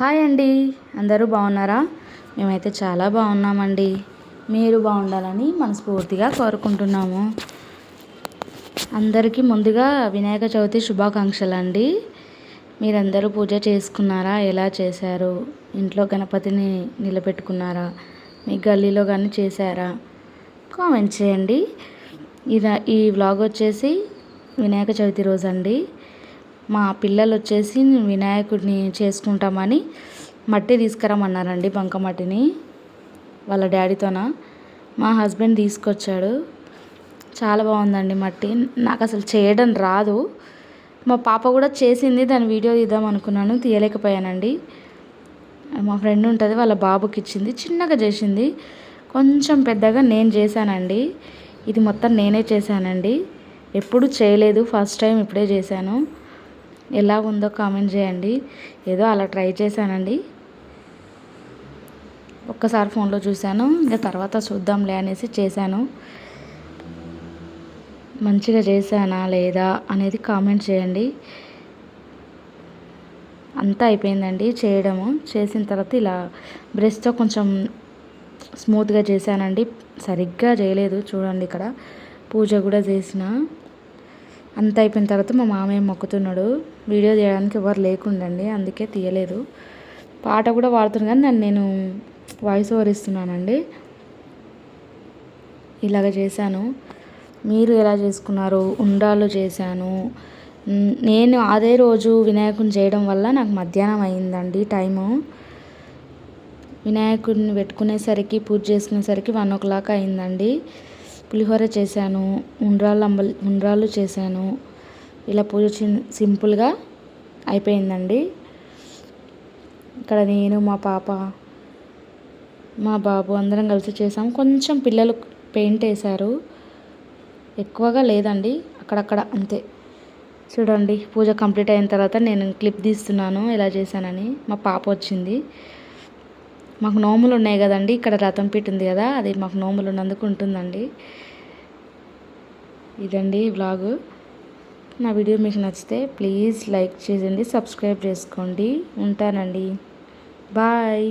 Hi అండి, అందరూ బాగున్నారా? మేమైతే చాలా బాగున్నామండి. మీరు బాగుండాలని మనస్ఫూర్తిగా కోరుకుంటున్నాము. అందరికీ ముందుగా వినాయక చవితి శుభాకాంక్షలు అండి. మీరందరూ పూజ చేసుకున్నారా? ఎలా చేశారు? ఇంట్లో గణపతిని నిలబెట్టుకున్నారా? మీ గల్లీలో కానీ చేశారా? కామెంట్ చేయండి. ఈ వ్లాగ్ వచ్చేసి వినాయక చవితి రోజు అండి. మా పిల్లలు వచ్చేసి వినాయకుడిని చేసుకుంటామని మట్టి తీసుకురమ్మన్నారండి, బంకమట్టిని వాళ్ళ డాడీతోన. మా హస్బెండ్ తీసుకొచ్చాడు. చాలా బాగుందండి మట్టి. నాకు అసలు చేయడం రాదు. మా పాప కూడా చేసింది, దాని వీడియో తీద్దాం అనుకున్నాను, తీయలేకపోయానండి. మా ఫ్రెండ్ ఉంటుంది, వాళ్ళ బాబుకి ఇచ్చింది, చిన్నగా చేసింది. కొంచెం పెద్దగా నేను చేశానండి. ఇది మొత్తం నేనే చేశానండి. ఎప్పుడు చేయలేదు, ఫస్ట్ టైం ఇప్పుడే చేశాను. ఎలా ఉందో కామెంట్ చేయండి. ఏదో అలా ట్రై చేశానండి. ఒక్కసారి ఫోన్లో చూశాను, ఇంకా తర్వాత చూద్దాంలే అనేసి చేశాను. మంచిగా చేశానా లేదా అనేది కామెంట్ చేయండి. అంతా అయిపోయిందండి చేయడము. చేసిన తర్వాత ఇలా బ్రష్తో కొంచెం స్మూత్గా చేశానండి. సరిగ్గా చేయలేదు చూడండి. ఇక్కడ పూజ కూడా చేసిన. అంత అయిపోయిన తర్వాత మా మామయ్య మొక్కుతున్నాడు. వీడియో తీయడానికి ఎవరు లేకుండండి, అందుకే తీయలేదు. పాట కూడా పాడుతున్నాను కానీ నేను వాయిస్ ఓవర్ ఇస్తున్నానండి. ఇలాగ చేశాను. మీరు ఎలా చేసుకున్నారు? ఉండ్రాళ్ళు చేశాను. నేను అదే రోజు వినాయకుడిని చేయడం వల్ల నాకు మధ్యాహ్నం అయిందండి టైము. వినాయకుడిని పెట్టుకునేసరికి, పూజ చేసుకునేసరికి 1:00 అయిందండి. పులిహోర చేశాను, ఉండ్రాళ్ళు చేశాను. ఇలా పూజ సింపుల్గా అయిపోయిందండి. ఇక్కడ నేను, మా పాప, మా బాబు అందరం కలిసి చేసాం. కొంచెం పిల్లలు పెయింట్ వేశారు, ఎక్కువగా లేదండి, అక్కడక్కడ అంతే. చూడండి, పూజ కంప్లీట్ అయిన తర్వాత నేను క్లిప్ తీస్తున్నాను ఎలా చేశానని. మా పాప వచ్చింది. మాకు నోములు ఉన్నాయి కదండి, ఇక్కడ రథం పీట ఉంది కదా, అది మాకు నోములు ఉన్నందుకు ఉంటుందండి. ఇదండి వ్లాగు. నా వీడియో మీకు నచ్చితే ప్లీజ్ లైక్ చేయండి, సబ్స్క్రైబ్ చేసుకోండి. ఉంటానండి, బాయ్.